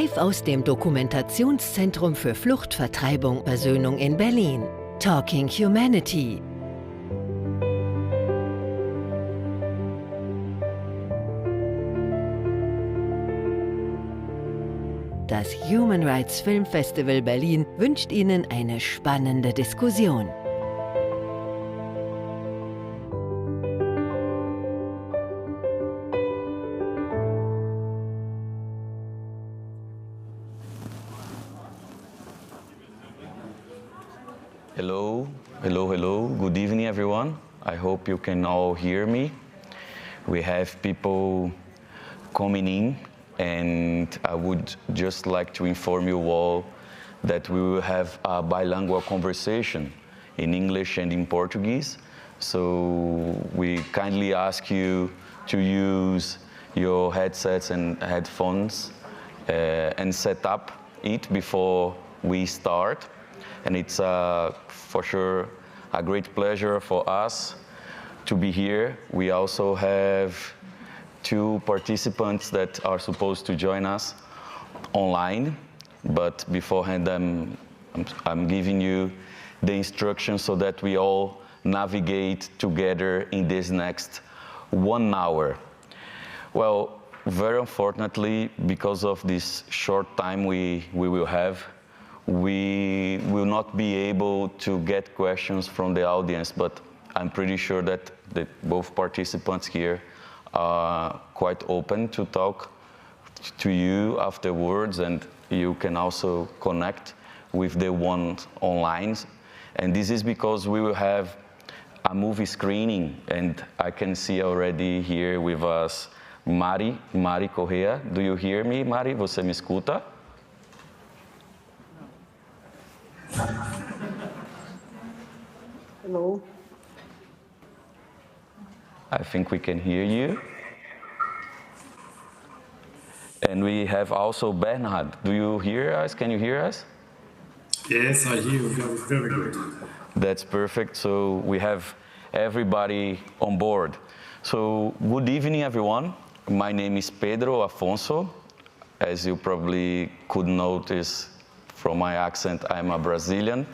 Live aus dem Dokumentationszentrum für Fluchtvertreibung Versöhnung in Berlin. Talking Humanity. Das Human Rights Film Festival Berlin wünscht Ihnen eine spannende Diskussion. Hello. Good evening, everyone. I hope you can all hear me. We have people coming in, and I would just like to inform you all that we will have a bilingual conversation in English and in Portuguese. So we kindly ask you to use your headsets and headphones and set up it before we start. And it's for sure a great pleasure for us to be here. We also have two participants that are supposed to join us online, but beforehand I'm giving you the instructions so that we all navigate together in this next 1 hour. Well, very unfortunately, because of this short time we will have, we will not be able to get questions from the audience, but I'm pretty sure that both participants here are quite open to talk to you afterwards, and you can also connect with the ones online. And this is because we will have a movie screening, and I can see already here with us Mari Correa. Do you hear me, Mari? Você me escuta? Hello. I think we can hear you. And we have also Bernhard. Do you hear us? Can you hear us? Yes, I hear you very good. That's perfect. So we have everybody on board. So good evening, everyone. My name is Pedro Afonso. As you probably could notice from my accent, I'm a Brazilian.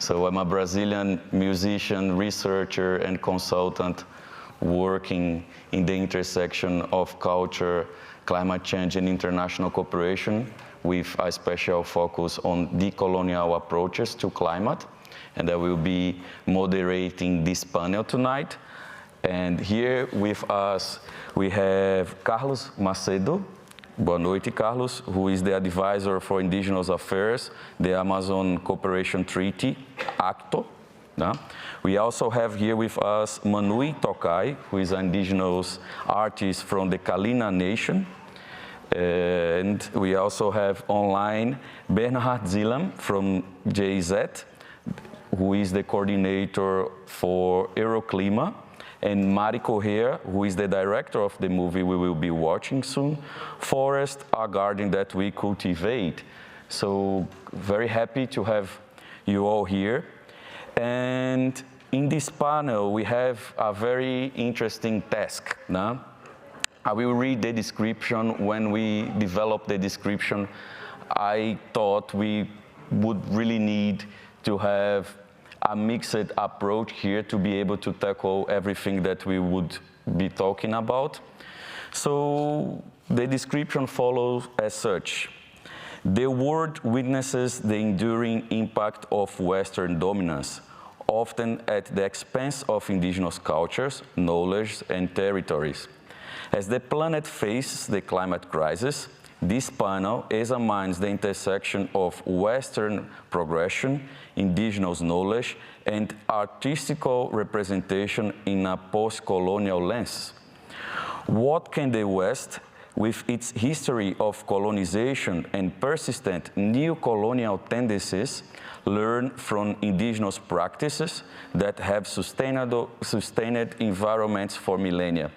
So I'm a Brazilian musician, researcher, and consultant working in the intersection of culture, climate change, and international cooperation with a special focus on decolonial approaches to climate. And I will be moderating this panel tonight. And here with us, we have Carlos Macedo. Boa noite, Carlos, who is the advisor for Indigenous Affairs, the Amazon Cooperation Treaty, ACTO. We also have here with us Manui Tokai, who is an indigenous artist from the Kalina Nation. And we also have online Bernhard Zilam from JZ, who is the coordinator for Euroclima, and Mari Correa, who is the director of the movie we will be watching soon, Forest, a Garden That We Cultivate. So very happy to have you all here. And in this panel, we have a very interesting task. I will read the description. When we developed the description, I thought we would really need to have a mixed approach here to be able to tackle everything that we would be talking about. So the description follows as such. The world witnesses the enduring impact of Western dominance, often at the expense of indigenous cultures, knowledge, and territories. As the planet faces the climate crisis, this panel examines the intersection of Western progression, indigenous knowledge, and artistical representation in a post-colonial lens. What can the West, with its history of colonization and persistent neo-colonial tendencies, learn from indigenous practices that have sustained environments for millennia?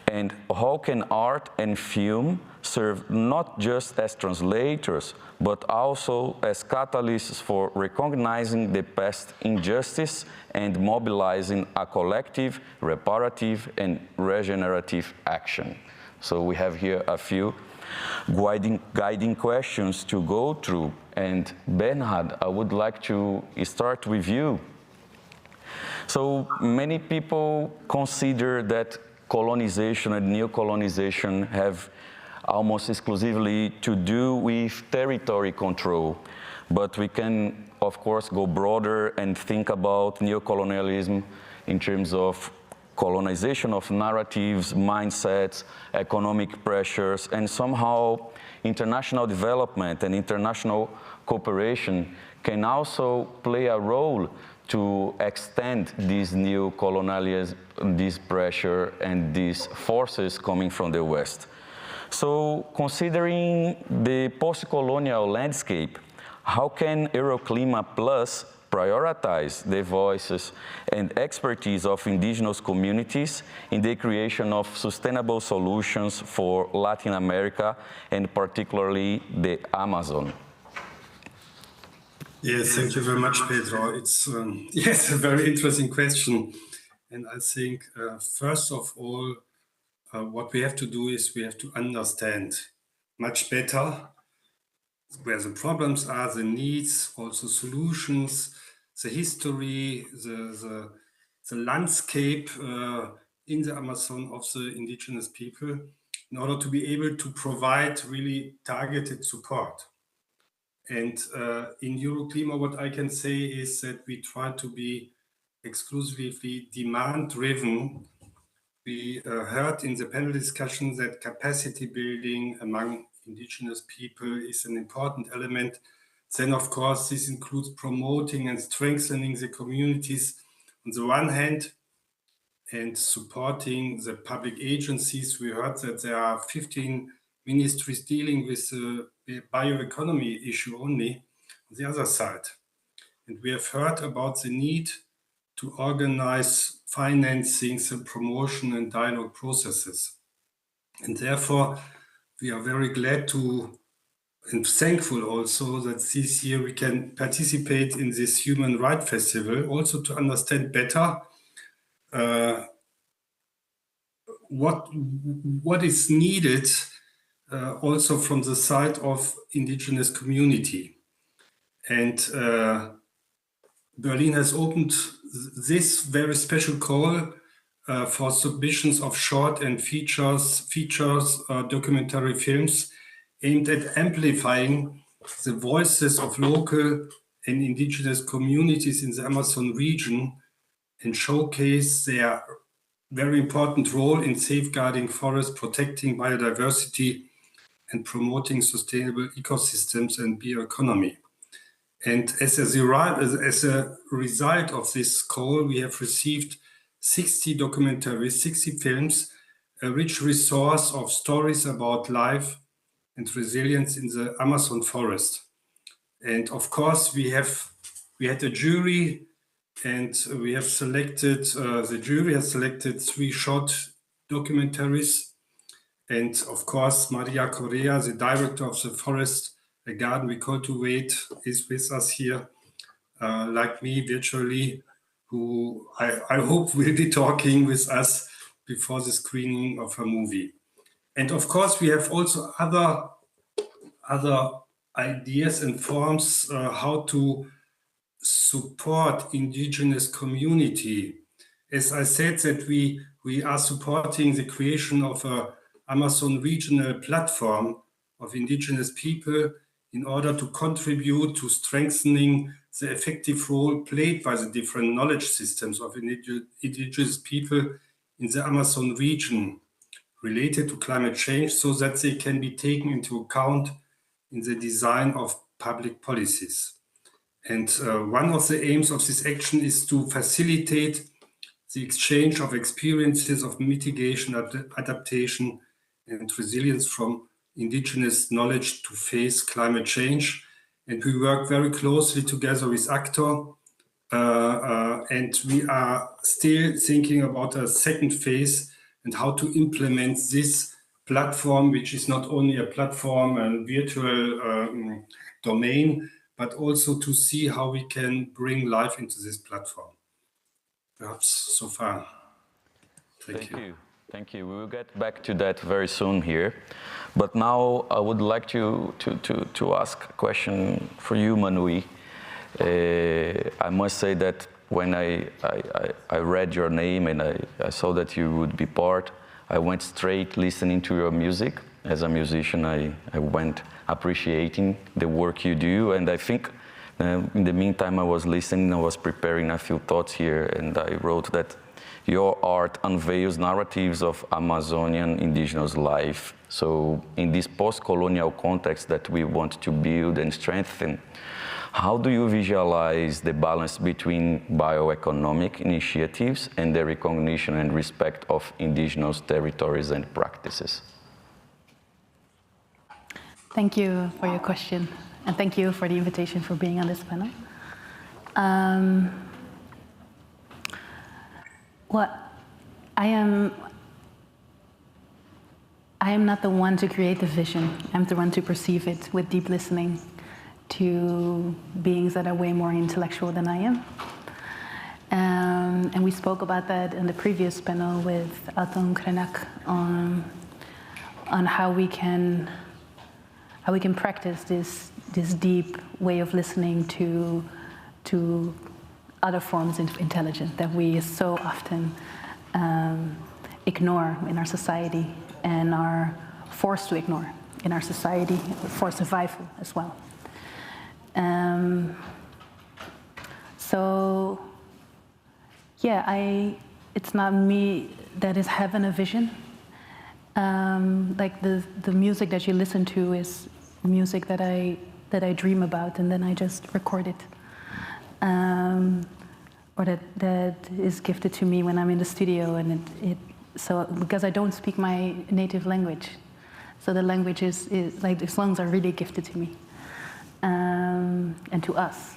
And how can art and film serve not just as translators, but also as catalysts for recognizing the past injustice and mobilizing a collective, reparative, and regenerative action? So we have here a few guiding questions to go through. And Bernhard, I would like to start with you. So many people consider that colonization and neo-colonization have almost exclusively to do with territory control. But we can, of course, go broader and think about neo-colonialism in terms of colonization of narratives, mindsets, economic pressures, and somehow international development and international cooperation can also play a role to extend this new colonialism, this pressure, and these forces coming from the West. So, considering the post-colonial landscape, how can Euroclima Plus prioritize the voices and expertise of indigenous communities in the creation of sustainable solutions for Latin America and particularly the Amazon? Yes, thank you very much, Pedro. It's yes, a very interesting question. And I think, first of all, what we have to do is we have to understand much better where the problems are, the needs, also solutions, the history, the landscape in the Amazon of the indigenous people, in order to be able to provide really targeted support. And in Euroclima, what I can say is that we try to be exclusively demand-driven. We heard in the panel discussion that capacity building among indigenous people is an important element. Then, of course, this includes promoting and strengthening the communities on the one hand and supporting the public agencies. We heard that there are 15 ministries dealing with the bioeconomy issue only on the other side. And we have heard about the need to organize financing, and promotion and dialogue processes. And therefore, we are very glad to and thankful also that this year we can participate in this Human Rights Festival, also to understand better what is needed also from the side of indigenous community. And Berlin has opened this very special call for submissions of short and features, documentary films aimed at amplifying the voices of local and indigenous communities in the Amazon region and showcase their very important role in safeguarding forests, protecting biodiversity, and promoting sustainable ecosystems and bioeconomy. And as a result of this call, we have received 60 documentaries, 60 films, a rich resource of stories about life and resilience in the Amazon forest. And of course, we had a jury, and we have selected, the jury has selected 3 short documentaries. And of course, Maria Correa, the director of the Forest, a Garden We Cultivate, is with us here, like me virtually, who I hope will be talking with us before the screening of her movie. And of course, we have also other ideas and forms how to support indigenous community. As I said, that we are supporting the creation of a Amazon regional platform of indigenous people in order to contribute to strengthening the effective role played by the different knowledge systems of indigenous people in the Amazon region related to climate change, so that they can be taken into account in the design of public policies. And one of the aims of this action is to facilitate the exchange of experiences of mitigation, adaptation, and resilience from indigenous knowledge to face climate change. And we work very closely together with ACTOR, and we are still thinking about a second phase and how to implement this platform, which is not only a platform and virtual domain, but also to see how we can bring life into this platform. Perhaps so far. Thank you. Thank you. We will get back to that very soon here. But now I would like to ask a question for you, Manui. I must say that when I read your name and I saw that you would be part, I went straight listening to your music. As a musician, I went appreciating the work you do, and I think in the meantime I was listening, I was preparing a few thoughts here, and I wrote that your art unveils narratives of Amazonian indigenous life. So in this post-colonial context that we want to build and strengthen, how do you visualize the balance between bioeconomic initiatives and the recognition and respect of indigenous territories and practices? Thank you for your question, and thank you for the invitation for being on this panel. Well, I am not the one to create the vision. I'm the one to perceive it with deep listening to beings that are way more intellectual than I am. And we spoke about that in the previous panel with Alton Krenak on how we can practice this deep way of listening to other forms of intelligence that we so often ignore in our society and are forced to ignore in our society for survival as well. So, yeah, it's not me that is having a vision. Like the music that you listen to is music that I dream about, and then I just record it. Or that is gifted to me when I'm in the studio, and so because I don't speak my native language, so the language is like the songs are really gifted to me, and to us.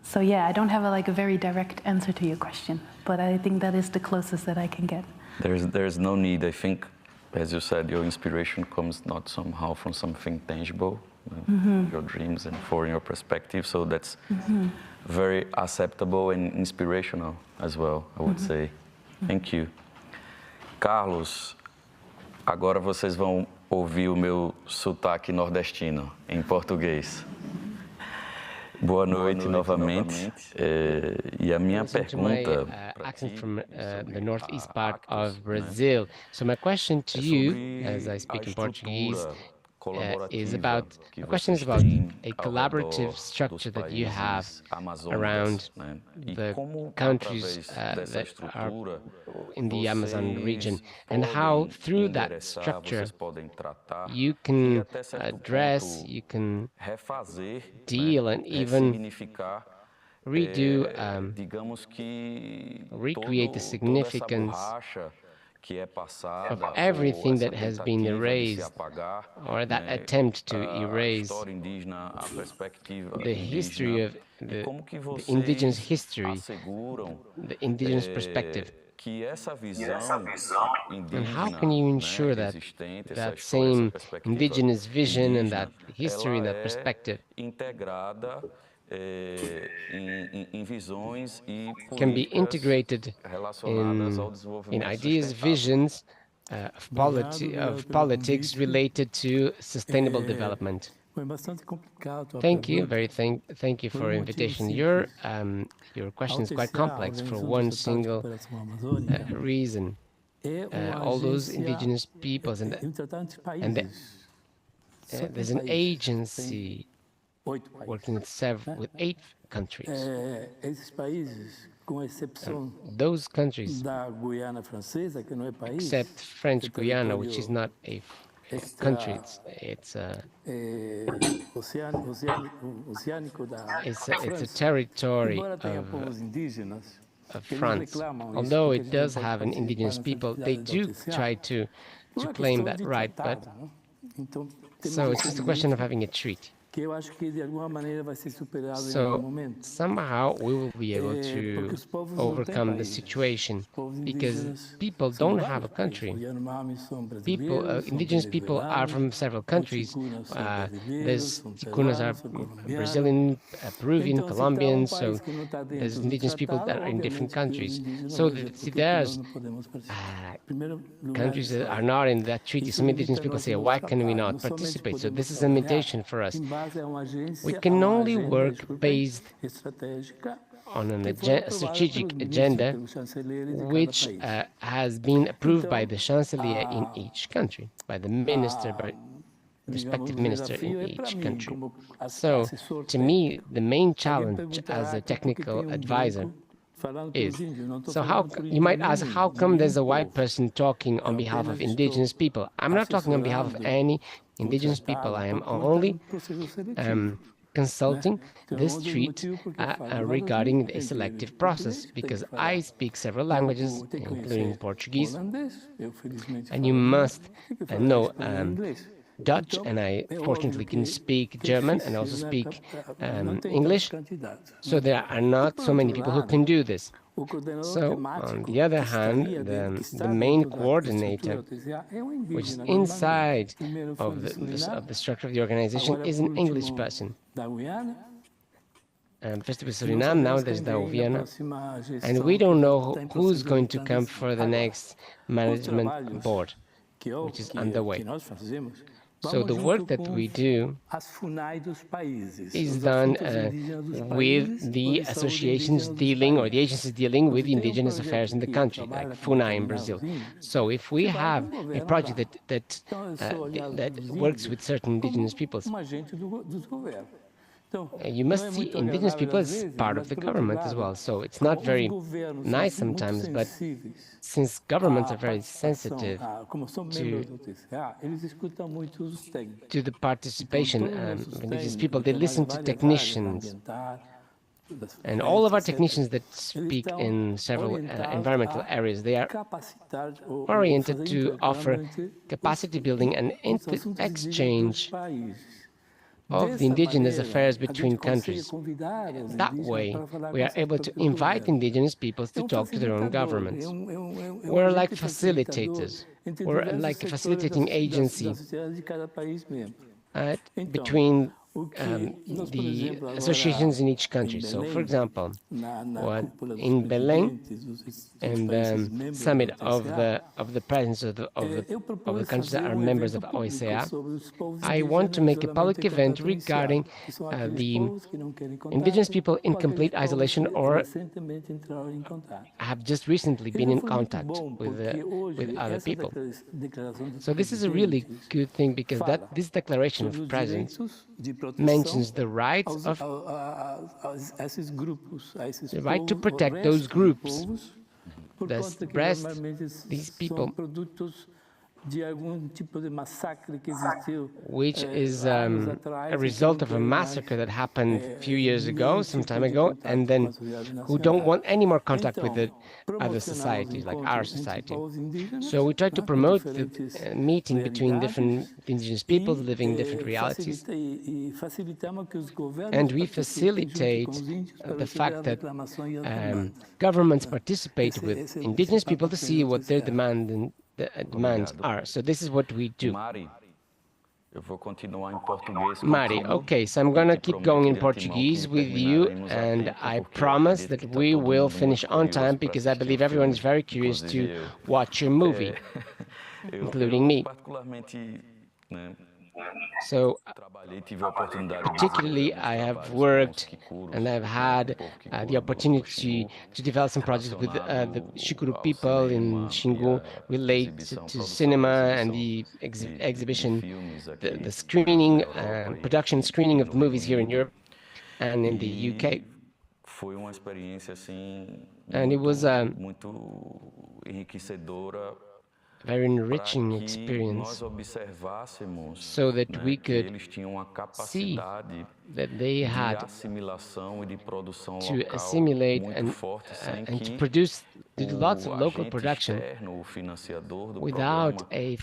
So yeah, I don't have a very direct answer to your question, but I think that is the closest that I can get. There's no need. I think, as you said, your inspiration comes not somehow from something tangible, your dreams and for your perspective. So that's very acceptable and inspirational as well, I would say. Thank you. Carlos, agora vocês vão ouvir o meu sotaque nordestino em português. Boa noite novamente. E a minha pergunta accent from the northeast part of Brazil. So my question to you, as I speak in Portuguese, is about a collaborative structure that you have around the countries that are in the Amazon region, and how through that structure you can address, you can deal, and even recreate the significance of everything that has been erased, or that attempt to erase the history of the indigenous history, the indigenous perspective. And how can you ensure that that same indigenous vision and that history and that perspective can be integrated in ideas, visions of politics related to sustainable development? Thank you, thank you for your invitation. Your question is quite complex for one single reason. All those indigenous peoples and there's an agency working with 8 countries. Those countries, except French Guiana, which is not a country, it's a territory of France. Although it does have an indigenous people, they do try to claim that right, but so it's just a question of having a treaty. So somehow we will be able to overcome the situation because people don't have a country. People, indigenous people are from several countries. There's Ticunas are Brazilian, Peruvian, Colombian, so there's indigenous people that are in different countries. So there's countries that are not in that treaty. Some indigenous people say, why can we not participate? So this is a limitation for us. We can only work based on a strategic agenda which has been approved by the chancellor in each country, by the minister, by respective minister in each country. So, to me, the main challenge as a technical advisor is, so how, you might ask, how come there's a white person talking on behalf of indigenous people? I'm not talking on behalf of any indigenous people. I am only consulting this treat regarding a selective process, because I speak several languages, including Portuguese, and you must know Dutch, and I fortunately can speak German and also speak English, so there are not so many people who can do this. So, on the other hand, the main coordinator, which is inside of the structure of the organization, is an English person. First it was Suriname, now there's Daoviana, and we don't know who's going to come for the next management board, which is underway. So the work that we do is done with the associations dealing, or the agencies dealing with indigenous affairs in the country, like FUNAI in Brazil. So if we have a project that works with certain indigenous peoples, you must see indigenous people as part of the government as well. So it's not very nice sometimes, but since governments are very sensitive to the participation of indigenous people, they listen to technicians. And all of our technicians that speak in several environmental areas, they are oriented to offer capacity building and exchange of the indigenous affairs between countries. That way, we are able to invite indigenous peoples to talk to their own governments. We're like facilitators. We're like a facilitating agency between the associations in each country. So, for example, in Belém, and the summit of the presidents of the countries that are members of OSCE, I want to make a public event regarding the indigenous people in complete isolation or have just recently been in contact with other people. So this is a really good thing, because this declaration of presence mentions the rights of the right to protect those groups, thus the rest, these people, which is a result of a massacre that happened a few years ago, some time ago, and then who don't want any more contact with the other societies, like our society. So we try to promote the meeting between different indigenous peoples living in different realities, and we facilitate the fact that governments participate with indigenous people to see what their demands are. So this is what we do. Mari, okay, so I'm gonna keep going in Portuguese with you, and I promise that we will finish on time, because I believe everyone is very curious to watch your movie, including me. So, particularly, I have worked and I've had the opportunity to develop some projects with the Shikuru people in Xingu related to cinema and the exhibition, the screening, production screening of movies here in Europe and in the UK. And it was very enriching experience, so that we could see that they had to assimilate and to produce, to do lots of local production without a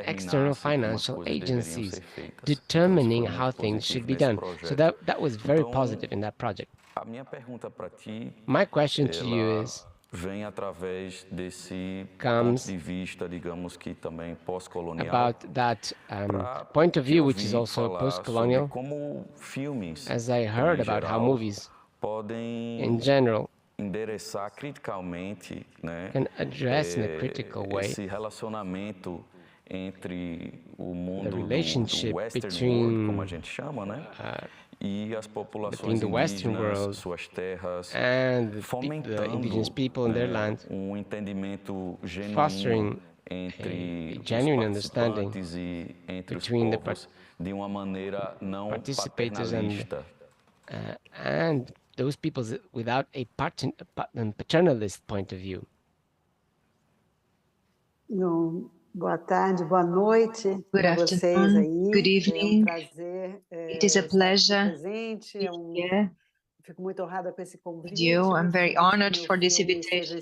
external financial agencies determining how things should be done. So that was very positive in that project. My question to you is, comes about that point of view, which is also post-colonial, as I heard about how movies in general can address in a critical way the relationship between the Western world and the indigenous people in their land, fostering a genuine understanding between the participators and those peoples without a paternalist point of view. Boa tarde, boa noite. Good afternoon, good evening. It is a pleasure to be here Fico muito honrada com esse with you. I'm very honored for this invitation.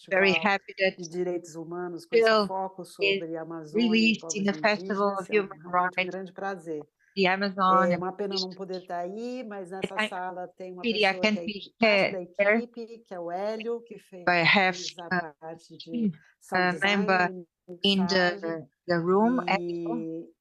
Very happy that de direitos humanos com esse foco sobre a Amazônia, released in a festival of human rights. Grande prazer. The Amazon. É uma pena não poder estar aí, mas nessa sala tem uma I pessoa can't que be é parte da here. equipe, que é o Hélio, que fez I have a parte de a member in the room,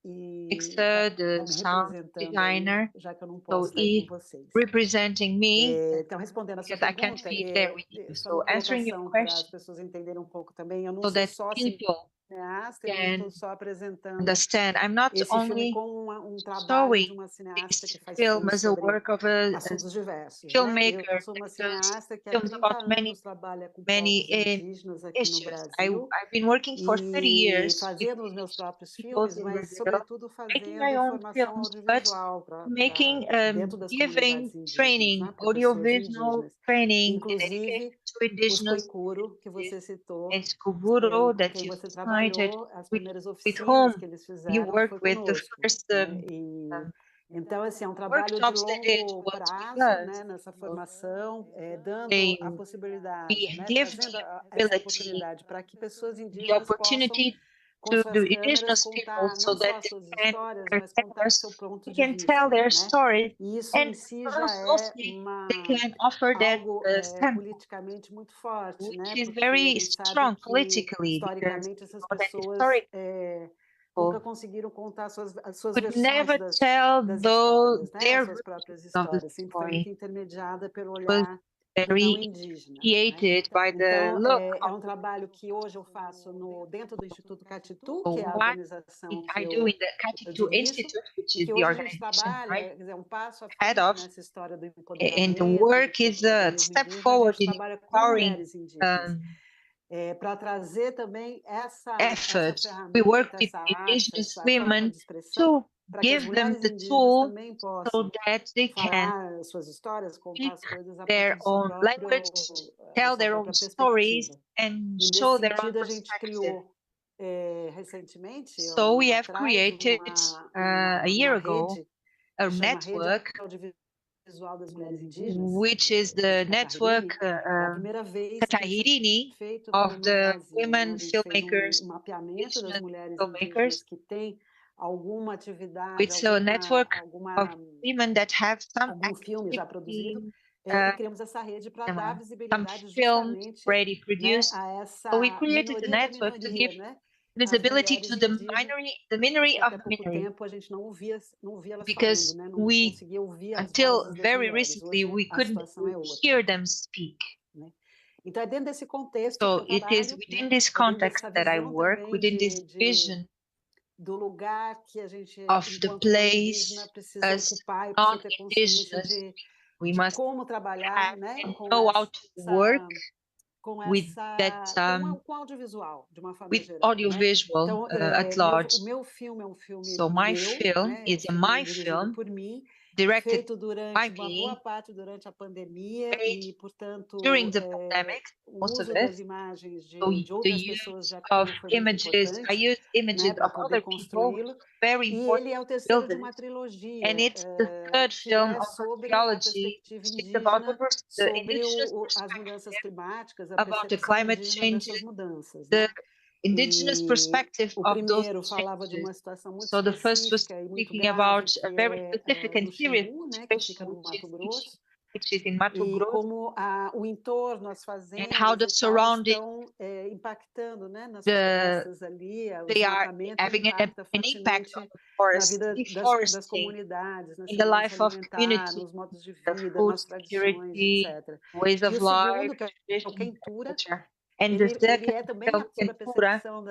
mixer, the sound designer, já que eu não so posso estar aí com he vocês. representing me, Então, respondendo a sua because I can't pergunta, be there with you. só So uma answering your colocação para as question, pessoas entenderem um pouco também, eu não so sou that só people cineasta, eu não can estou só apresentando understand. I'm not esse filme only como trabalho showing de uma cineasta this que faz film filmes as a sobre work of a assuntos diversos, né? filmmaker Eu sou uma that does cineasta que há films 30 about many anos trabalha com povos indígenas aqui no issues. Brasil I've been working for 30 e years with fazendo os meus próprios peoples filmes, in mas Brazil, sobretudo making fazendo my own formação films, but audiovisual making dentro das giving comunidades indígenas, training, né? Para pessoas audiovisual indígenas. training and Inclusive, education to os indigenous Koikuro, que você citou, and Skuburo com that quem you você cited, trabalhou, as with, primeiras with oficinas whom que eles you fizeram worked foi with the conosco, first né? Então, assim, é um trabalho de workshops they did longo was with prazo, us. né, nessa formação, dando They a possibilidade, né, give trazendo the essa ability, oportunidade para que pessoas the indígenas possam, opportunity com to suas the câmeras, indigenous people contar so não só that as suas they can, histórias, their mas contar o seu cameras, ponto they de can tell vista, their né? stories, E isso and em si já é mostly they can offer that algo standpoint, politicamente muito forte, which né? is Porque very a gente sabe strong que politically, because historicamente essas you know that pessoas historic nunca conseguiram contar as suas could versões never das tell histórias, né? their As suas version próprias of the histórias. Sempre foi story. muito intermediada pelo It was olhar do não very indígena, né? initiated by the Então, look é of um trabalho que hoje eu faço dentro do Instituto Catitu, que é a what organização que I do in the eu Katitu dirijo, Institute, which e is que the hoje a gente organization, trabalha, right? quer dizer, um passo à Head frente of, nessa história do and the empoderamento, work do is a protagonismo step indígena, a forward gente in trabalha com empowering mulheres indígenas, para trazer também essa efforts. We work ferramenta, with essa arte, indigenous essa forma women de expressão, to para que as give them mulheres the indígenas tool também so possam that they can falar suas histórias, contar speak as coisas a partir their do seu own próprio, language, da tell sua their own própria stories, perspectiva. and E nesse show their own sentido a gente perspective. criou recentemente, So um we ano have atrás, created a year ago rede a que chama Rede network, Audiovisual das Mulheres Indígenas, which is the Rede network Catahirini. É a primeira vez que isso Katahirini é feito of no the Brasil, né? women A gente fez filmmakers, mapeamento das indigenous mulheres filmmakers. indígenas que têm alguma atividade, It's a network of women that have some algum filme já produzido, activity, e criamos essa rede para dar some visibilidade films justamente, already né, produced. a essa So we created a minoria da network to minoria, give né? As visibility mulheres to the indígenas, minority que of até the pouco minority. tempo a gente não ouvia elas falando, Because né? Não we, conseguia ouvir as until vozes das very mulheres. recently, Hoje we a couldn't situação é outra, hear them speak. né? Então é dentro desse contexto que So eu it is trabalho, within né? this É dentro context dessa that I visão work, também within this vision do lugar que a gente, of the enquanto não indígena, place precisa as ocupar e precisa ter consciência non-indigenous. We de must como trabalhar, have né, and com know how to work with that com audiovisual, de uma forma with geral, audiovisual né? Então, at large. o meu filme é um filme So my meu, film né? É um is a filme my dirigido film. por mim, directed feito by durante uma boa me parte durante a pandemia made e, portanto, during the pandemic, o most of uso das it. imagens So de the outras pessoas use de of aquilo foi muito images, I importante, used images né, para of poder other people, which construí-lo. was very E important ele é o to terceiro build de uma this. trilogia, And it's the third que film é of a sobre a trilogy, perspectiva which is about indígena, the sobre indigenous as mudanças perspective climáticas, a about the percepção climate indígena changes, dessas mudanças, the né? indigenous E perspective o of those primeiro falava de changes. uma situação muito So the first was específica e muito speaking grave, about a que very é specific and no serious Xingu, né, que fica situation, no Mato Grosso, which is in Mato e Grosso, como o entorno, as and how fazendas the e tal surrounding estão impactando, né, nas the florestas ali, o they are desmatamento having impacta an impact on fortemente the na forest, vida das deforesting, comunidades, na in the segurança life of alimentar, community, nos modos de the vida, food nas tradições, security, etc. ways E of o life, segundo, que é o traditions, Quentura, etc. And the ele second é também film, sobre a Cultura, percepção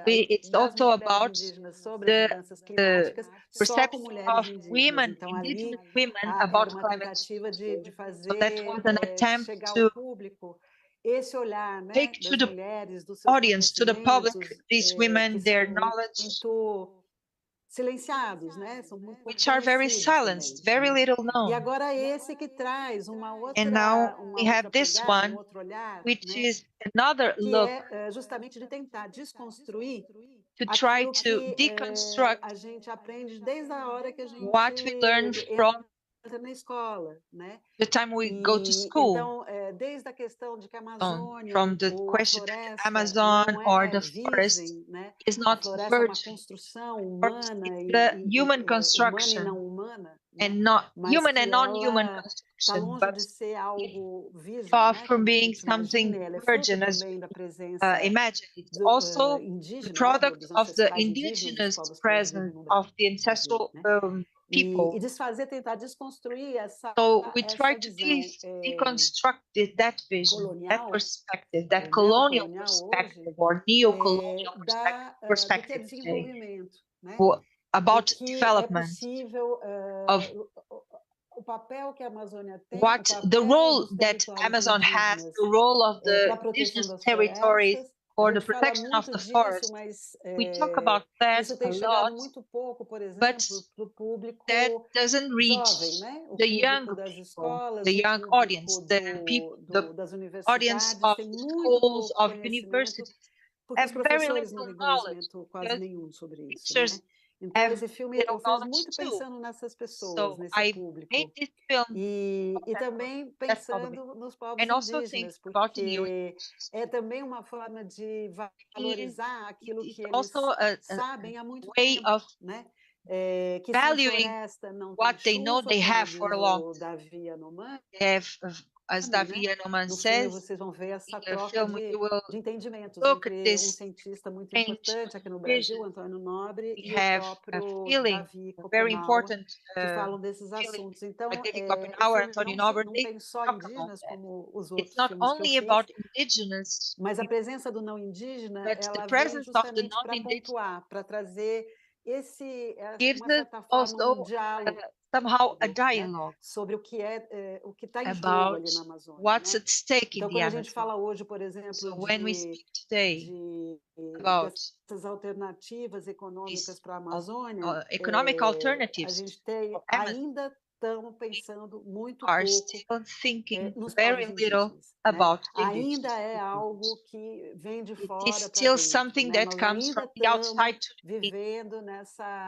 it's das also mulheres about indígenas sobre as the mudanças climáticas, só com perception mulheres of indígenas. women, Então, ali indigenous women, era about uma climate tentativa de change. So that fazer was an attempt chegar ao to público esse olhar, né, take to das the mulheres, dos seus audience, to the public, conhecimentos, these que women, their são knowledge, muito silenciados, né? São muito pouco which are very conhecidos também, silenced, very né? little E known. agora esse que traz And now uma we have outra this pegada, one, outro olhar, which né? is another Que look é justamente de tentar desconstruir to try aquilo to que deconstruct a gente aprende desde a hora que a gente what we learn from entra na escola, né? the time we go to E school, então, desde a questão de que a Amazônia from the ou a question that floresta Amazon não or é the forest virgem, né? is A not floresta é uma virgin. construção Forest humana is the human humana e construction, não humana, né? and not Mas human and que non-human ela está construction, longe but de ser algo virgem, far né? from Como a being gente something imagina, ela é fruto virgin as também da we presença imagine. It's also the indígena, óbvio, product dos of the ancestrais indígenas dos indigenous povos pretos presence vivendo no of the Brasil, ancestral né? E people. tentar desconstruir So we try essa to visão deconstruct that vision, that colonial perspective, ou that colonial neocolonial hoje perspective or neo-colonial do que é perspective today, desenvolvimento, né? Do about que é development, possível, of o papel que a Amazônia tem, o what the papel role dos that territórios Amazon has, indígenas the role of para the a proteção indigenous das territories florestas. A for the gente fala protection of muito the disso, forest. mas We talk about that isso a tem chegado lot, muito pouco, por but exemplo, para o that público doesn't reach jovem, né? O the young público das people, escolas, the o young público audience, the people, the das audience universidades of tem the muito schools, pouco of conhecimento, universities, porque os have very professores não little têm knowledge conhecimento quase because nenhum sobre isso, né? teachers Então, have esse filme eu little fiz knowledge muito too. pensando nessas pessoas, So nesse I made público. this film E about também that public, pensando nos povos and also think indígenas, about the new. porque é também uma forma de valorizar aquilo que It's also eles a sabem há muito way tempo, of né? Que sem valuing floresta não tem what they know chuva, they como have for diz long. o Davi Yanomami, They have, as né? Davi Yanomami No filme says, vocês vão ver essa in the troca film you will de entendimentos look at entre um this cientista muito strange importante aqui no Brasil, vision. Antônio Nobre, We e o have a próprio feeling, Davi a very Kopenaua, important que falam desses feeling assuntos. Então, by David o Kopenhauer, filme Antonio Nobre, não they tem só talk about indígenas, that. como os It's outros not filmes que eu only fiz, about indigenous, mas a presença do não indígena, but the ela vem presence of the justamente para non-indigenous pontuar, para trazer gives uma us certa forma, um also diálogo, somehow a né, dialogue sobre o que está em jogo about ali na Amazônia, what's né? at stake in Então, the quando a gente Amazon. fala hoje, por exemplo, So when we speak today about dessas alternativas econômicas these para a Amazônia, economic a alternatives gente tem, for Amazon, ainda estamos pensando muito are pouco still thinking nos very povos little indígenas, né? about the Ainda indigenous é peoples. algo que vem de It is fora para still dentro, something né? that Nós comes ainda from the estamos outside to the in. vivendo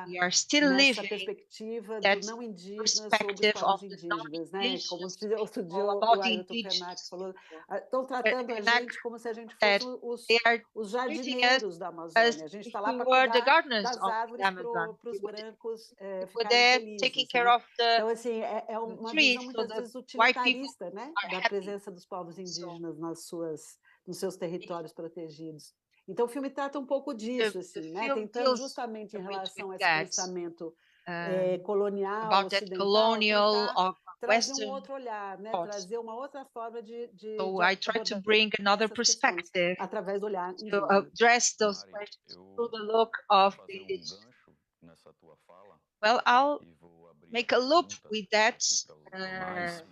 We are still nessa living perspectiva do that não indígena sobre os perspective povos of the indígenas, né? Como non-indigenous outro dia people, o about the Ailton Krenak indigenous falou, people. estão tratando a Krenak gente como se a gente fosse said they are os treating us jardineiros da as Amazônia. A gente if está lá we para were the cuidar gardeners das of the árvores para Amazon. os brancos We were ficarem there taking felizes, care né? of the Então, assim, é uma visão trees so muitas the vezes white people utilitarista, né? are Da happy. presença dos povos So indígenas nos seus territórios protegidos. Então, o filme trata um pouco disso, the assim, né? film Tentando deals justamente em with relação a esse that, pensamento um, colonial, about that ocidental, colonial tentar or trazer um Western outro olhar, né? thought. Trazer uma outra forma So de I try to abordar bring another essas questões perspective através do olhar to indígena. address those Mari, questions through eu the look vou of the fazer indigenous. gancho nessa tua fala Well, I'll e vou abrir make a loop pergunta with that aqui para os demais.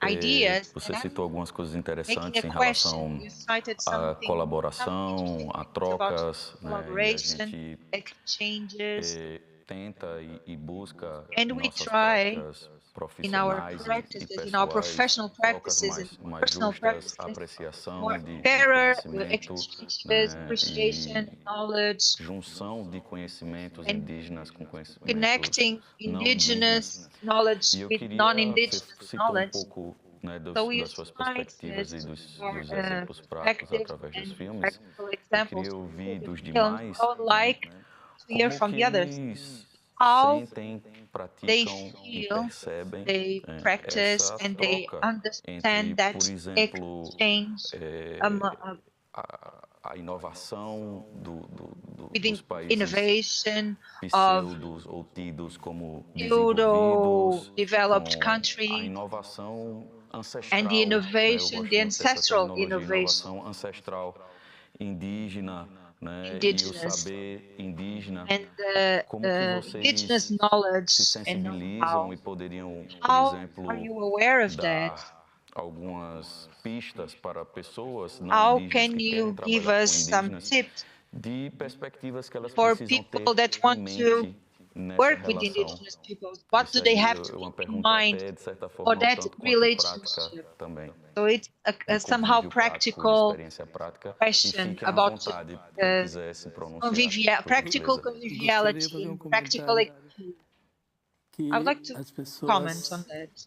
ideas. Você And citou algumas coisas making interessantes a em question. relação You cited à some colaboração, interesting a things about trocas, né? E a collaboration, gente exchanges. And we try in our practices, in our professional practices and personal practices, more fairer exchanges, appreciation, knowledge, and connecting indigenous knowledge with non-indigenous knowledge. So we use sciences for practice and practical examples to films. I would like to hear from the others how they feel, they practice, and they understand that exchange within innovation of pseudo-developed country and the innovation, the ancestral innovation, indigenous, and the indigenous knowledge and know-how. How are you aware of that? How can you give us some tips for people that want to work with indigenous peoples? What do they have to keep in mind for that relationship? So it's a somehow practical question about practical conviviality, practical. I would like to comment on that.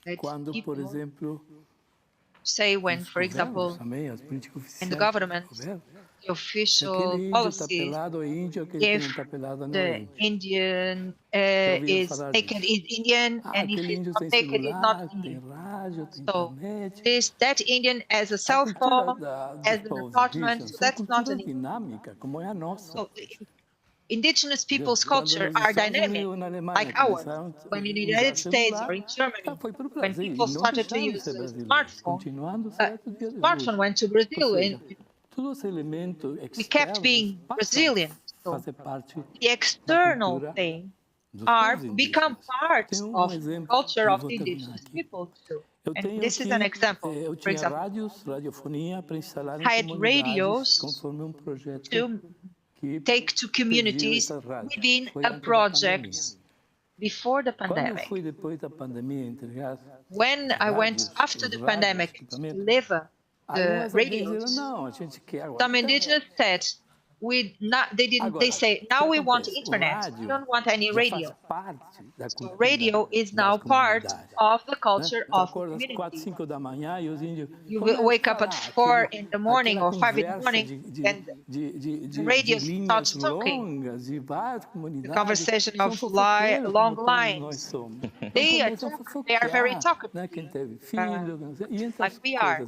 That people say when, for example, in the government, the official policies, if the Indian is naked, is Indian, and if it's not naked, it's not Indian. So that Indian as a cell phone, as an apartment, so that's not an Indian. So indigenous people's culture are dynamic, like ours. When in the United States or in Germany, when people started to use a smartphone went to Brazil, and we kept being Brazilian. So the external thing become part of the culture of the indigenous people too. And this is an example. For example, I had radios to take to communities within a project before the pandemic. When I went after the pandemic to deliver the radios, some indigenous said, they say, now we want internet, we don't want any radio. So radio is now part of the culture of the community. You wake up at 4 in the morning or 5 in the morning, and the radio starts talking. The conversation of long lines. They are very talkative, like we are.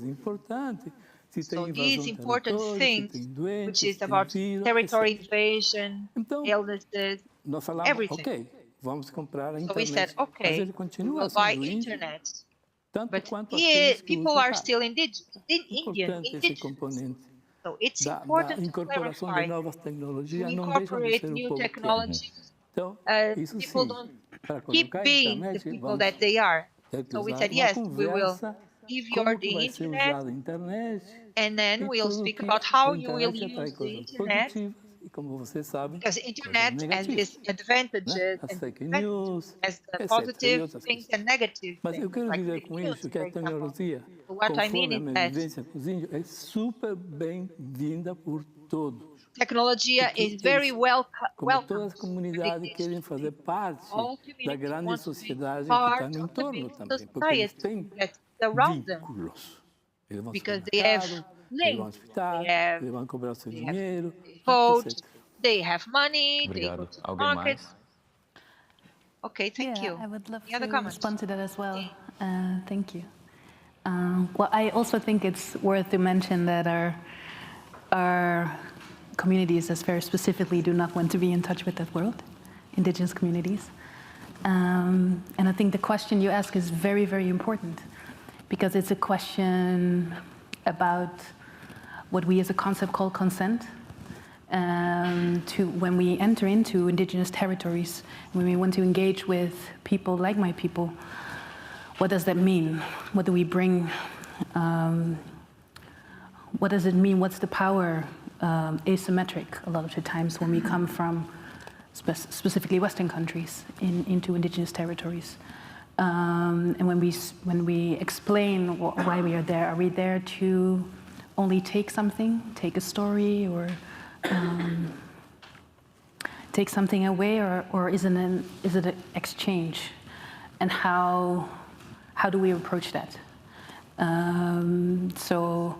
So these important things, which is about territory invasion, illnesses, everything. So we said, okay, we will buy internet. But people are still indigenous. So it's important to clarify, to incorporate new technologies. People don't keep being the people that they are. So we said, yes, we will give you the internet, and then we'll speak about how you will use the internet, because internet has its advantages and disadvantages, has positive things and negative things, like fake news, for example. So what I mean is that technology is very welcome. All communities want to be part of the big society that's around them, because they have links, they have vote, they have money, they go to the market. Okay, thank you. I would love to respond to that as well. Thank you. Well, I also think it's worth to mention that our communities, as very specifically, do not want to be in touch with that world, indigenous communities. And I think the question you ask is very, very important, because it's a question about what we as a concept call consent. When we enter into indigenous territories, when we want to engage with people like my people, what does that mean? What do we bring? What does it mean? What's the power? Asymmetric a lot of the times when we come from specifically Western countries, into indigenous territories. And when we explain why we are we there to only take something, take a story, or take something away, or is it an exchange? And how do we approach that? So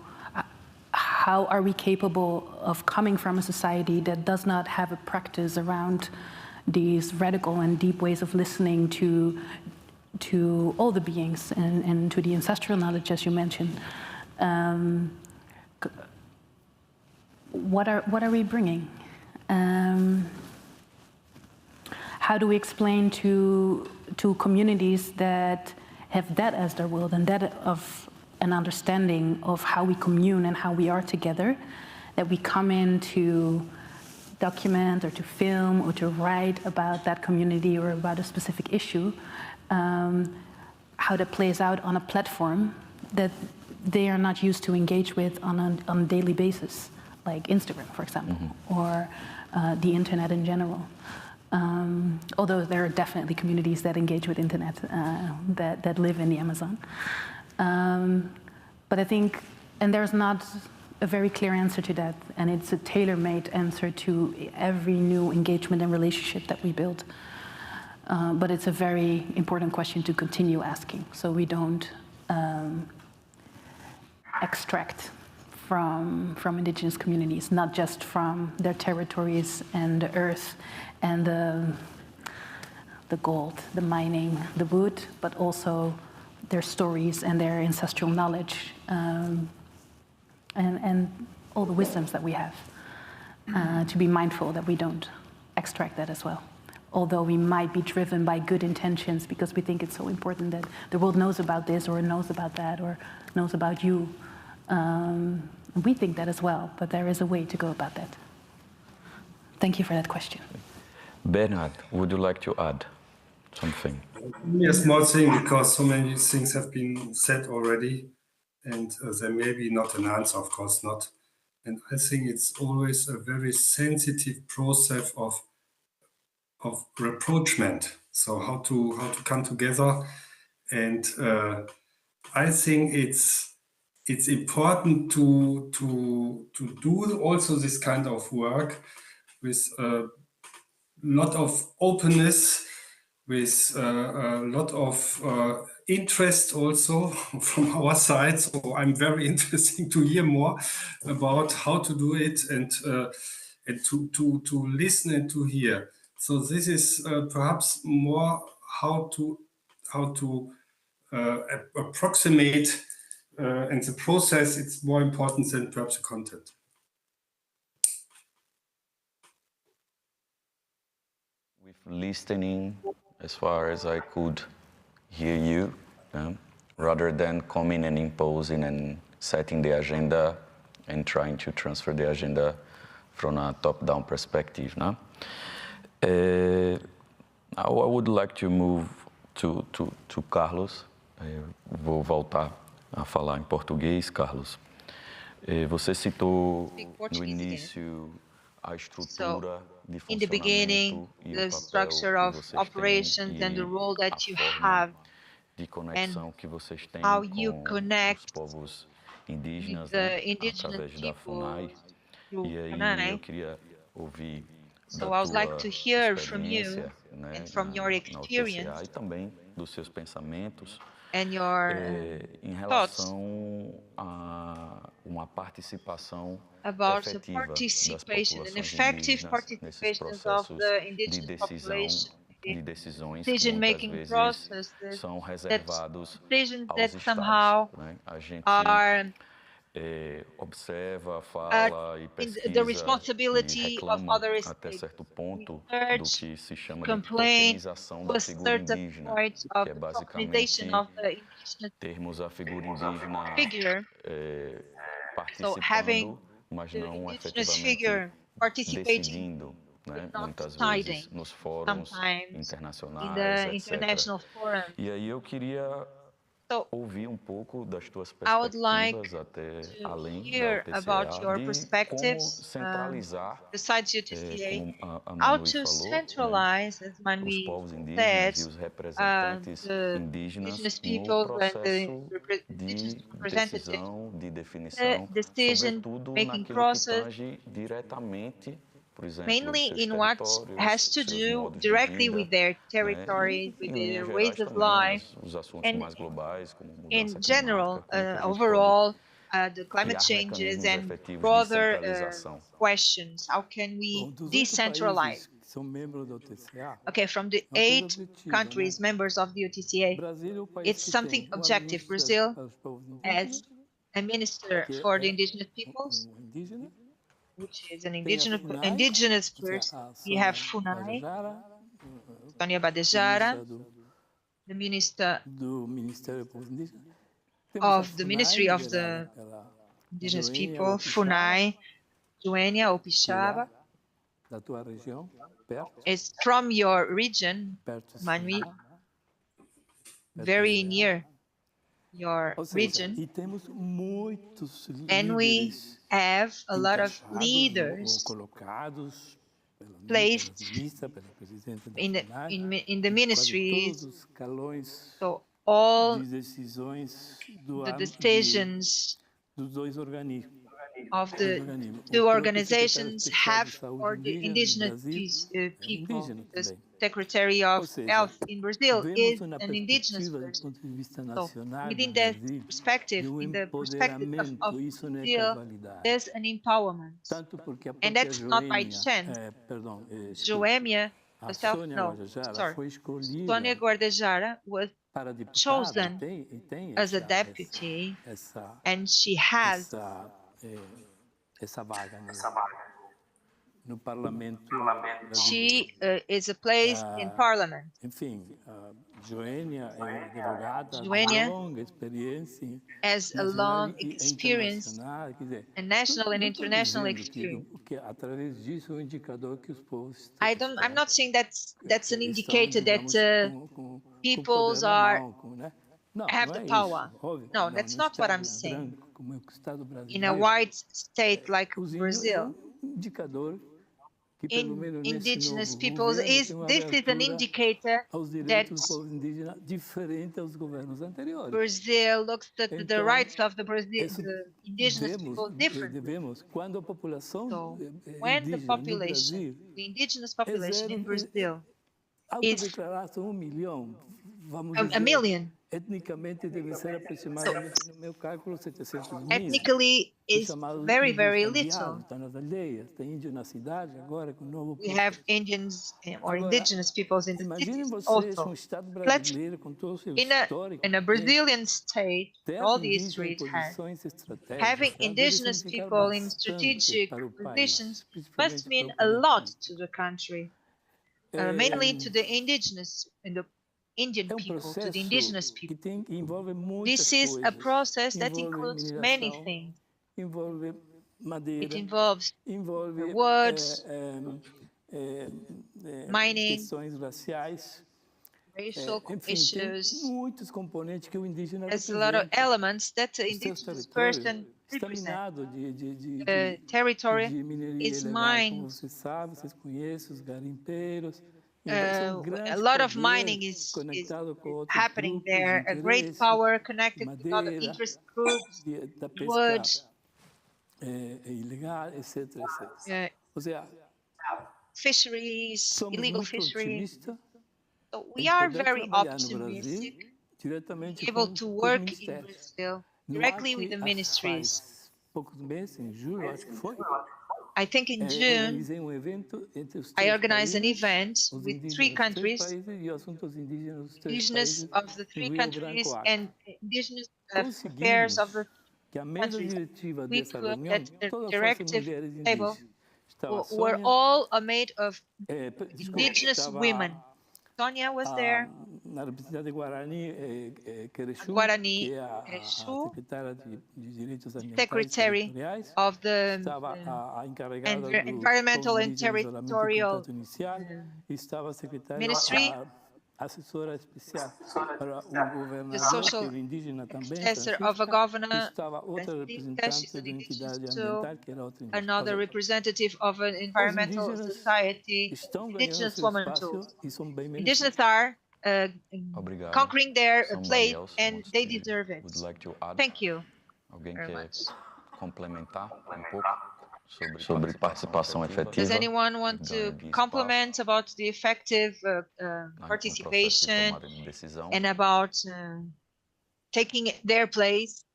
how are we capable of coming from a society that does not have a practice around these radical and deep ways of listening to all the beings and to the ancestral knowledge, as you mentioned? What are we bringing? How do we explain to communities that have that as their world and that of an understanding of how we commune and how we are together, that we come in to document or to film or to write about that community or about a specific issue, how that plays out on a platform that they are not used to engage with on a daily basis, like Instagram, for example, or the internet in general. Although there are definitely communities that engage with internet that live in the Amazon. But I think, and there's not a very clear answer to that, and it's a tailor-made answer to every new engagement and relationship that we build. But it's a very important question to continue asking, so we don't extract from indigenous communities, not just from their territories and the earth and the gold, the mining, the wood, but also their stories and their ancestral knowledge, and all the wisdoms that we have, to be mindful that we don't extract that as well. Although we might be driven by good intentions because we think it's so important that the world knows about this or knows about that or knows about you. We think that as well, but there is a way to go about that. Thank you for that question. Bernhard, would you like to add something? A small thing, because so many things have been said already, and there may be not an answer, of course not. And I think it's always a very sensitive process of rapprochement. So how to come together, and I think it's important to do also this kind of work with a lot of openness, with a lot of interest also from our side. So I'm very interested to hear more about how to do it and to listen and to hear. So this is perhaps more how to approximate, and the process, it's more important than perhaps the content. With listening, as far as I could hear you, rather than coming and imposing and setting the agenda and trying to transfer the agenda from a top-down perspective. Now I would like to move to Carlos. Vou voltar a falar em português, Carlos. Você citou no início a estrutura de funcionamento, in the beginning, the structure of operations and the role that you have, de conexão que vocês têm how you com connect os povos indígenas, the indigenous através da people FUNAI. through E aí FUNAI. eu queria ouvir So da I would like tua to hear from you experiência, né, and from your na experience UTCA, e também dos seus pensamentos and your em thoughts relação a uma participação about the efetiva das participation and populações effective indígenas nesses participation of processos the de indigenous decisão, population, de decisões que muitas decision-making vezes processes, são reservados decisions aos that estados, somehow né? A gente are observa, fala e in the pesquisa responsibility e of reclama other até states. certo ponto do Research, que se chama de complain tokenização to da a figura certain indígena, point que of é the basicamente tokenization of the indigenous termos a figura indígena figure. So having participando, mas the não indigenous efetivamente figure participating, decidindo, né? not Muitas deciding, vezes nos fóruns sometimes in internacionais, the etc. international forum. E aí eu queria So ouvir pouco das tuas I would like perspectivas, até to além da hear about UTCA, your de como perspectives centralizar, besides UTCA, como a how Manui to falou, né, centralize, as os Manui povos said, indígenas e os representantes the indígenas indigenous no people and the processo indigenous de representatives, decisão, de the definição, sobretudo decision-making naquilo que process, tange diretamente, por exemplo, mainly seus in what has territórios, to seus do modos de directly vida, with their né? territories, E, with em linhas their ways gerais of também, life, os assuntos and mais globais, como mudança in climática, general, como que a gente pode overall, the climate criar changes mecanismos and efetivos de broader centralização. questions. How can we decentralize? Okay, from the 8 countries members of the UTCA, it's something objective. Brazil has a minister for the indigenous peoples, which is an indigenous person. We have Funai, Sonia Badejara, the minister of the Ministry of the Indigenous People, Funai, Joenia Opixaba, is from your region, Manui, very near your region, and we have a lot of leaders placed in the ministries, so all the decisions of the 2 organizations have for the indigenous people. The Secretary of Health in Brazil is an indigenous person. So within that perspective, in the perspective of Brazil, there's an empowerment. And that's not by chance. Joemia herself, no, sorry. Sonia Guardejara was chosen as a deputy, and she has she is a place in parliament. Joenia has a long experience, a national and international experience. I'm not saying that's an indicator that peoples have the power. No, that's not what I'm saying. In a white state like Brazil, in indigenous peoples, this is an indicator that Brazil looks at the rights of the indigenous people differently. So when the population, the indigenous population in Brazil is a million, ethnically is very, very little. We have Indians or indigenous peoples in the cities also. In a Brazilian state, all the history it has, having indigenous people in strategic positions must mean a lot to the country, mainly to the indigenous and the Indian people, to the indigenous people. This is a process that includes many things. It involves words, mining, racial issues. There's a lot of elements that the indigenous person represents. The territory is mined. A lot of mining is happening there. A great power connected with other interest groups, wood, fisheries, illegal fisheries. So we are very optimistic to be able to work in Brazil directly with the ministries. I think in June, I organized an event with 3 countries, indigenous of the 3 countries and indigenous affairs of the countries. We could, at the directive table, were all made of indigenous women. Sonia was there. Guarani, Exu, Secretary of the Environmental and Territorial Ministry, the social successor of a governor, Francisca, is an indigenous too, another representative of an environmental society, indigenous woman too. Indigenous are conquering their place and they deserve it. Thank you very much. Sobre participação efetiva. Does anyone want to comment about the effective participation and about taking their place?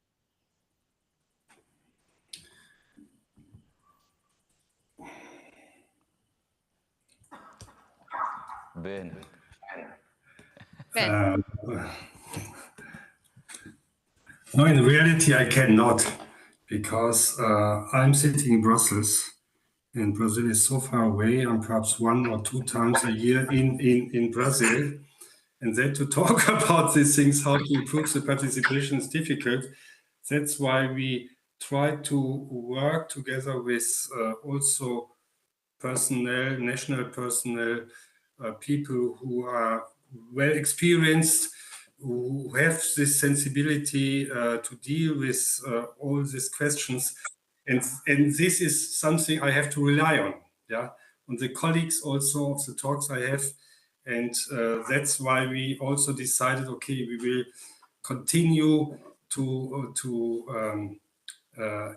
Ben. No, in reality, I cannot, because I'm sitting in Brussels, and Brazil is so far away. I'm perhaps 1 or 2 times a year in Brazil, and then to talk about these things, how to improve the participation is difficult. That's why we try to work together with also personnel, national personnel, people who are well experienced, who have this sensibility to deal with all these questions. And this is something I have to rely on, on the colleagues also of the talks I have. And that's why we also decided, okay, we will continue to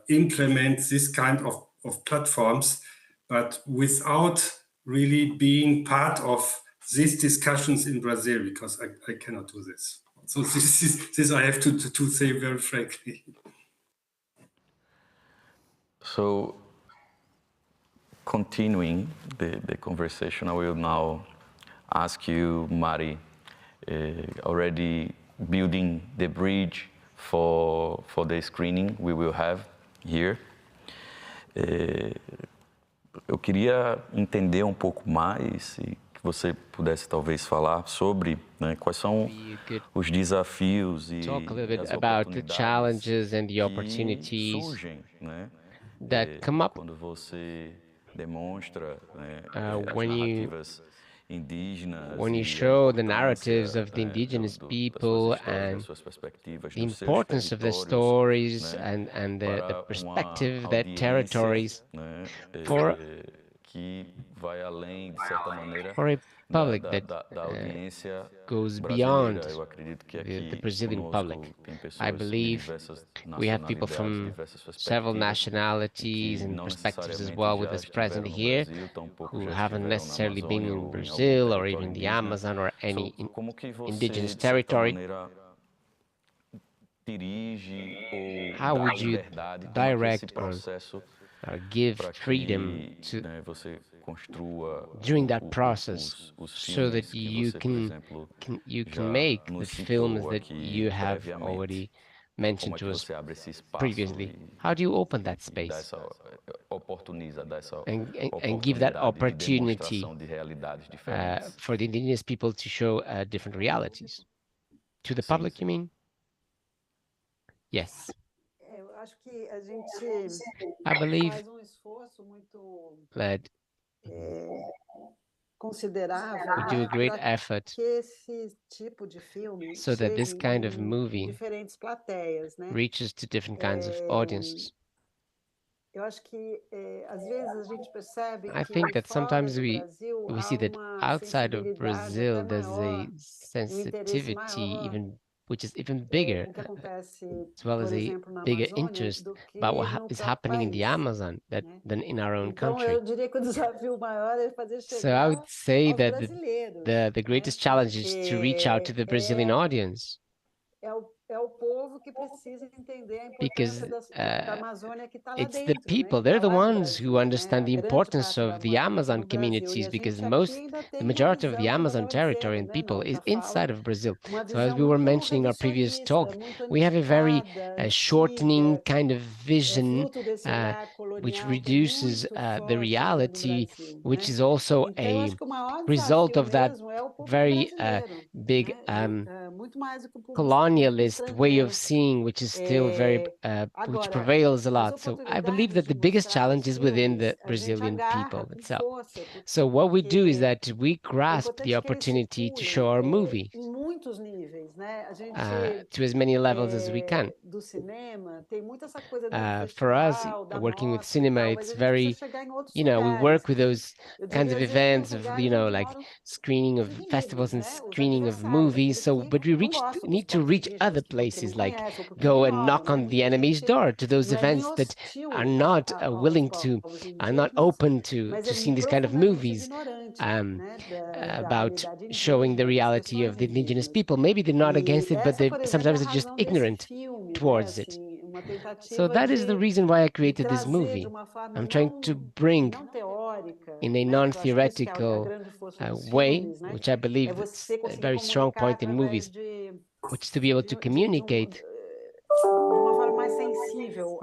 implement this kind of platforms, but without really being part of these discussions in Brazil, because I cannot do this. So this I have to say very frankly. So, continuing the conversation, I will now ask you, Mari, already building the bridge for the screening we will have here. Eu queria entender um pouco mais, e que você pudesse talvez falar sobre quais são os desafios e talk a little bit as about the oportunidades challenges and the que opportunities surgem, that come up quando você demonstra as when narrativas indígenas you e a show the importância, narratives of the indigenous das people suas histórias, and das suas perspectivas the nos seus importance of the territórios, stories né, and the para perspective uma that audiência, territories for que vai além, de certa maneira, for a public da that audiência goes brasileira. beyond Eu acredito que the aqui Brazilian conosco public. tem I pessoas de believe diversas we have people nacionalidades, from diversas several perspectivas, e nationalities que and não perspectives as necessariamente well with já us present estiveram no here, Brasil, tampouco who já haven't estiveram na necessarily been Amazônia in ou em algum Brazil or território even the indígena. Amazon or any Como que você, indigenous de certa territory. maneira, dirige ou How dá would you liberdade, como é que é esse direct or processo give para freedom que to você construa during that process os so that filmes que you você, por exemplo, you já can make the nos films citou that aqui you have previamente. already Como mentioned é que to us você abre esse espaço previously? How do you open that dá space essa oportuniza, dá essa and give that oportunidade de opportunity demonstração de realidades diferentes? for the indigenous people to show different realities? To the public, you mean? Yes. Eu acho que a gente I believe faz esforço muito that considerável we do a great effort que esse tipo de filme so that this chegue kind of em movie diferentes plateias, né? reaches to different kinds of audiences. Eu acho que às vezes a gente percebe I que think that fora sometimes do we Brasil see há that uma outside of sensibilidade Brazil até there's maior, a interesse sensitivity maior even which is even bigger, no que acontece, as well as por a exemplo, na bigger Amazônia interest do que about what no is próprio happening in the país, Amazon né? than in our own Então, country. eu diria que o desafio maior é fazer So I would chegar say aos that brasileiros, the né? greatest challenge is to reach out to the Brazilian audience, É o povo que precisa entender a because importância da Amazônia que está lá it's the dentro, people, né? they're Está the lá no ones who Brasil, understand né? the A grande importance parte da of the Amazônia está Amazon no Brasil e communities, a because gente aqui most, ainda the tem uma majority of visão, the como eu Amazon estava territory dizendo, and né, na people is outra fala, inside of Brazil. uma So as visão we were muito mentioning in our previous talk, reducionista, muito we have a very unificada, shortening antiga, kind of vision fruto desse uh, olhar which colonial que é reduces muito the forte ainda no reality, Brasil, which né? is also Então, eu a acho que o maior result desafio of that mesmo é o povo very brasileiro, big né? Muito mais do que o povo colonialist indigenist way of seeing, which is still very, which prevails a lot. So I believe that the biggest challenge is within the Brazilian people itself. So what we do is that we grasp the opportunity to show our movie to as many levels as we can. For us, working with cinema, it's very, we work with those kinds of events of, like screening of festivals and screening of movies. So, but we need to reach other places, like go and knock on the enemy's door to those events that are not are not open to seeing these kind of movies. About showing the reality of the indigenous people. Maybe they're not against it, but sometimes they're just ignorant towards it. So that is the reason why I created this movie. I'm trying to bring in a non-theoretical way, which I believe is a very strong point in movies, which is to be able to communicate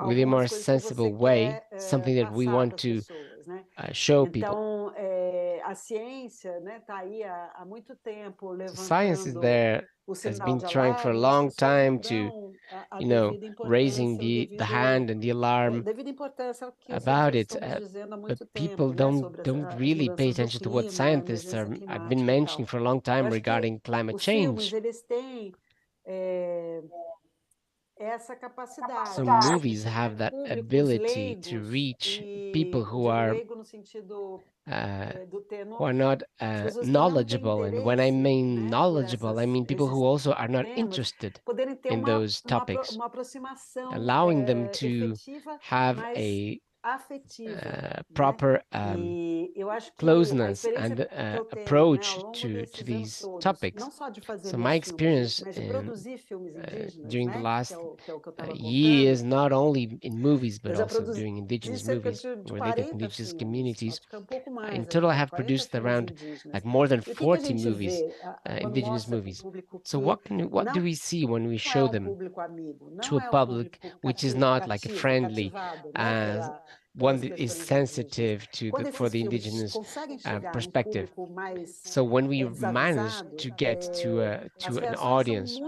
with a more sensible way, something that we want to show people. So science is there, has been trying for a long time to, raising the hand and the alarm about it, but people don't really pay attention to what scientists have been mentioning for a long time regarding climate change. So movies have that ability to reach people who are not knowledgeable. And when I mean knowledgeable, I mean people who also are not interested in those topics, allowing them to have a proper closeness and approach to these topics. So my experience during the last years, not only in movies, but also during indigenous movies related to indigenous communities, in total I have produced around like more than 40 movies, indigenous movies. So what do we see when we show them to a public which is not like a friendly, one that is sensitive to for the indigenous perspective? So when we manage to get to an audience,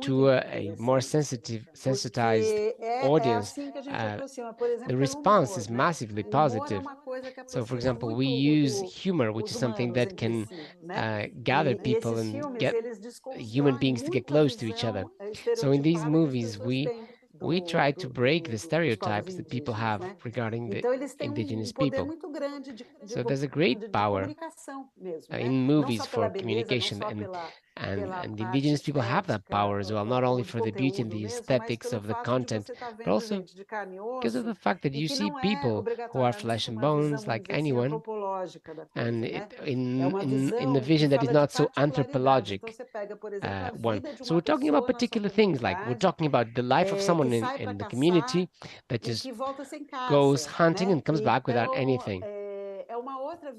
to a more sensitized audience, the response is massively positive. So, for example, we use humor, which is something that can gather people and get human beings to get close to each other. So in these movies, we try to break the stereotypes that people have regarding the indigenous people. So there's a great power in movies for communication, and the indigenous people have that power as well, not only for the beauty and the aesthetics of the content, but also because of the fact that you see people who are flesh and bones like anyone, and in the vision that is not so anthropologic one. So we're talking about particular things, like we're talking about the life of someone in the community that just goes hunting and comes back without anything.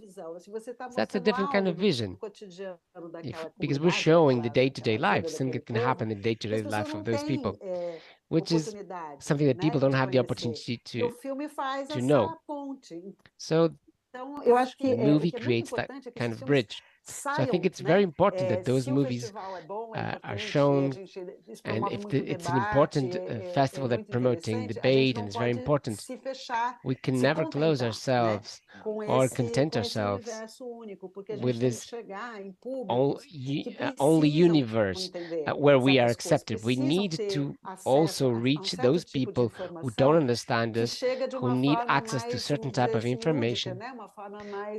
So that's a different kind of vision, because we're showing the day-to-day life, something that can happen in the day-to-day life of those people, which is something that people don't have the opportunity to know. So the movie creates that kind of bridge. So I think it's very important that those movies are shown, and if it's an important festival that promoting debate and it's very important, we can never close ourselves or content ourselves with this only universe where we are accepted. We need to also reach those people who don't understand us, who need access to certain type of information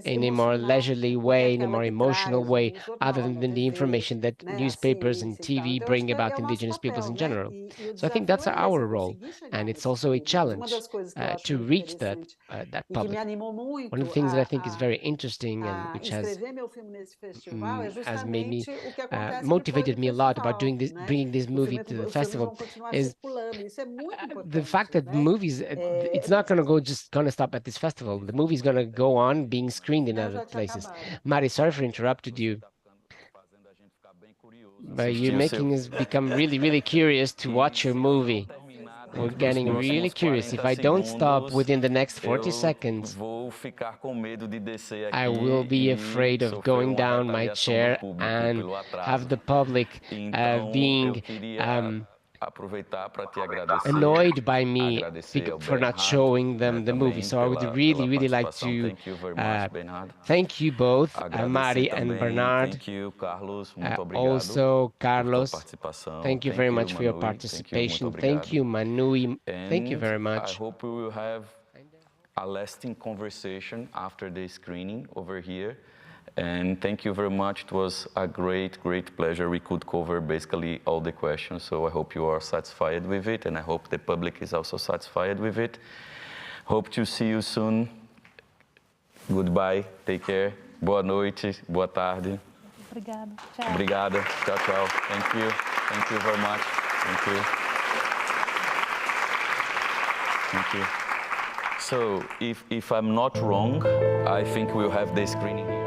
in a more leisurely way, in a more emotional way, other than the information that newspapers and TV bring about indigenous peoples in general. So I think that's our role, and it's also a challenge to reach that public. One of the things that I think is very interesting and which has made me motivated me a lot about bringing this movie to the festival is the fact that movies, it's not going to just going to stop at this festival. The movie's going to go on being screened in other places. Mari, sorry for interrupted you, but you're making us become really, really curious to watch your movie. We're getting really curious. If I don't stop within the next 40 seconds, I will be afraid of going down my chair and have the public being annoyed by me for not showing them the movie. So I would really, really like to thank you both, Mari and Bernard. Thank you, Carlos. Also, Carlos, thank you very much for your participation. Thank you, Manui. Thank you very much. I hope we will have a lasting conversation after the screening over here. And thank you very much. It was a great, great pleasure. We could cover basically all the questions. So I hope you are satisfied with it. And I hope the public is also satisfied with it. Hope to see you soon. Goodbye. Take care. Boa noite. Boa tarde. Obrigada. Tchau. Obrigada. Tchau, tchau. Thank you. Thank you very much. Thank you. Thank you. So if I'm not wrong, I think we'll have the screening here.